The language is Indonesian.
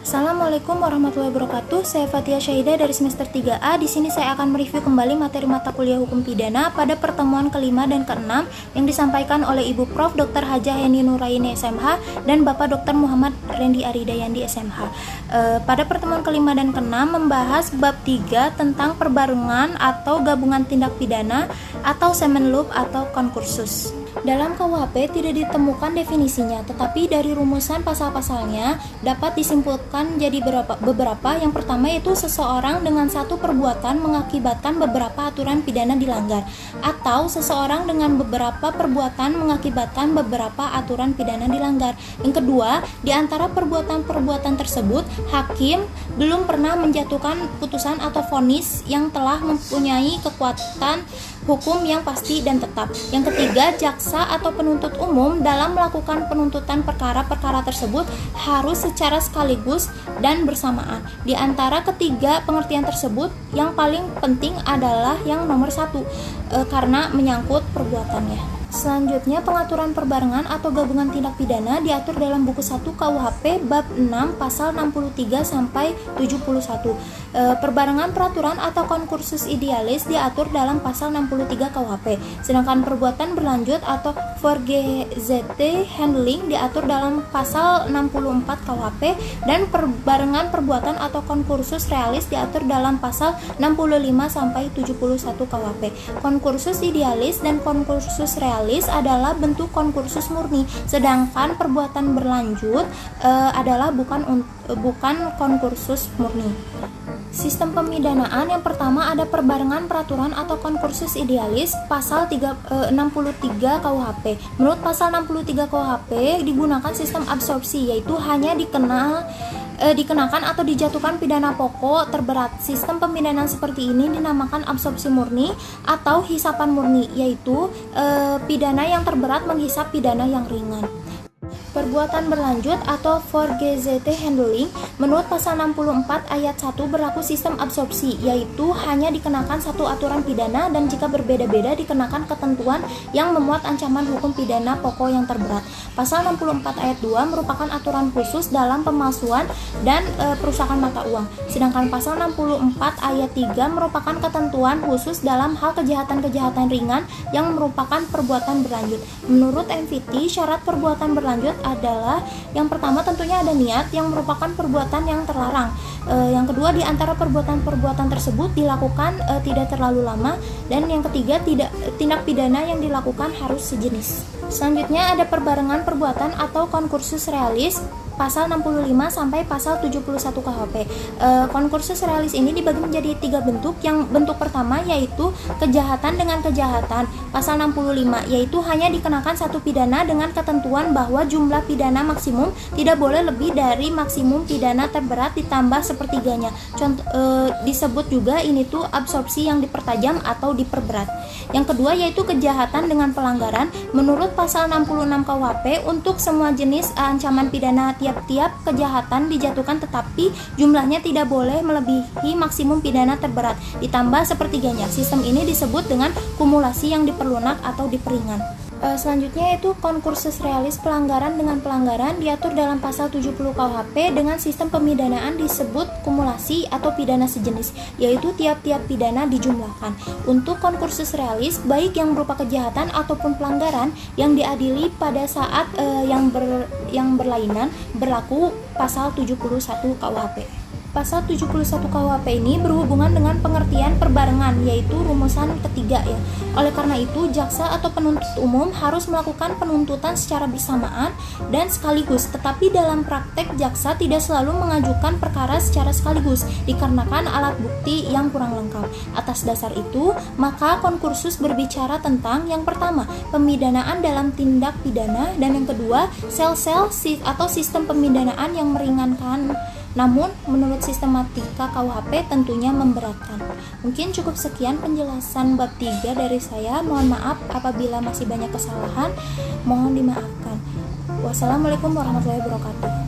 Assalamualaikum warahmatullahi wabarakatuh. Saya Fatia Syahidah dari semester 3A. Di sini saya akan mereview kembali materi mata kuliah Hukum Pidana pada pertemuan kelima dan keenam yang disampaikan oleh Ibu Prof. Dr. Hajah Heni Nuraini SMH dan Bapak Dr. Muhammad Rendi Aridayandi SMH. Pada pertemuan kelima dan keenam membahas bab 3 tentang perbarengan atau gabungan tindak pidana atau semen loop atau konkursus. Dalam KUHP tidak ditemukan definisinya, tetapi dari rumusan pasal-pasalnya dapat disimpulkan jadi beberapa. Yang pertama yaitu seseorang dengan satu perbuatan mengakibatkan beberapa aturan pidana dilanggar, atau seseorang dengan beberapa perbuatan mengakibatkan beberapa aturan pidana dilanggar. Yang kedua, di antara perbuatan-perbuatan tersebut, hakim belum pernah menjatuhkan putusan atau vonis yang telah mempunyai kekuatan hukum yang pasti dan tetap. Yang ketiga, jaksa atau penuntut umum dalam melakukan penuntutan perkara-perkara tersebut harus secara sekaligus dan bersamaan. Di antara ketiga pengertian tersebut, yang paling penting adalah yang nomor 1, karena menyangkut perbuatannya. Selanjutnya, pengaturan perbarengan atau gabungan tindak pidana diatur dalam buku 1 KUHP bab 6 pasal 63 sampai 71. Perbarengan peraturan atau konkursus idealis diatur dalam pasal 63 KUHP. Sedangkan perbuatan berlanjut atau forgesetzte handling diatur dalam pasal 64 KUHP dan perbarengan perbuatan atau konkursus realis diatur dalam pasal 65 sampai 71 KUHP. Konkursus idealis dan konkursus realis adalah bentuk konkursus murni, sedangkan perbuatan berlanjut adalah bukan konkursus murni. Sistem pemidanaan yang pertama ada perbarengan peraturan atau konkursus idealis pasal 63 KUHP. Menurut pasal 63 KUHP digunakan sistem absorpsi, yaitu hanya dikenakan atau dijatuhkan pidana pokok terberat. Sistem pemidanaan seperti ini dinamakan absorpsi murni atau hisapan murni, yaitu pidana yang terberat menghisap pidana yang ringan. Perbuatan berlanjut atau forgesetzte handling menurut pasal 64 ayat 1 berlaku sistem absorpsi, yaitu hanya dikenakan satu aturan pidana dan jika berbeda-beda dikenakan ketentuan yang memuat ancaman hukum pidana pokok yang terberat. Pasal 64 ayat 2 merupakan aturan khusus dalam pemalsuan dan perusakan mata uang. Sedangkan pasal 64 ayat 3 merupakan ketentuan khusus dalam hal kejahatan-kejahatan ringan yang merupakan perbuatan berlanjut. Menurut MVT, syarat perbuatan berlanjut adalah yang pertama tentunya ada niat yang merupakan perbuatan yang terlarang. Yang kedua, di antara perbuatan-perbuatan tersebut dilakukan tidak terlalu lama, dan yang ketiga tindak pidana yang dilakukan harus sejenis. Selanjutnya ada perbarengan perbuatan atau konkursus realis pasal 65 sampai pasal 71 KUHP. Konkursus realis ini dibagi menjadi 3 bentuk. Yang bentuk pertama yaitu kejahatan dengan kejahatan. Pasal 65 yaitu hanya dikenakan satu pidana dengan ketentuan bahwa jumlah pidana maksimum tidak boleh lebih dari maksimum pidana terberat ditambah sepertiganya. Disebut juga ini tuh absorpsi yang dipertajam atau diperberat. Yang kedua yaitu kejahatan dengan pelanggaran. Menurut pasal 66 KUHP untuk semua jenis ancaman pidana tiap-tiap kejahatan dijatuhkan, tetapi jumlahnya tidak boleh melebihi maksimum pidana terberat ditambah sepertiganya. Sistem ini disebut dengan kumulasi yang diperlunak atau diperingan. Selanjutnya yaitu konkursus realis pelanggaran dengan pelanggaran diatur dalam pasal 70 KUHP dengan sistem pemidanaan disebut kumulasi atau pidana sejenis, yaitu tiap-tiap pidana dijumlahkan. Untuk konkursus realis baik yang berupa kejahatan ataupun pelanggaran yang diadili pada saat yang berlainan berlaku pasal 71 KUHP. Pasal 71 KUHP ini berhubungan dengan pengertian perbarengan, yaitu rumusan ketiga ya. Oleh karena itu, jaksa atau penuntut umum harus melakukan penuntutan secara bersamaan dan sekaligus. Tetapi dalam praktek jaksa tidak selalu mengajukan perkara secara sekaligus dikarenakan alat bukti yang kurang lengkap. Atas dasar itu, maka konkursus berbicara tentang yang pertama, pemidanaan dalam tindak pidana, dan yang kedua, sel-sel atau sistem pemidanaan yang meringankan. Namun, menurut sistematika KUHP tentunya memberatkan. Mungkin cukup sekian penjelasan bab 3 dari saya. Mohon maaf apabila masih banyak kesalahan, mohon dimaafkan. Wassalamualaikum warahmatullahi wabarakatuh.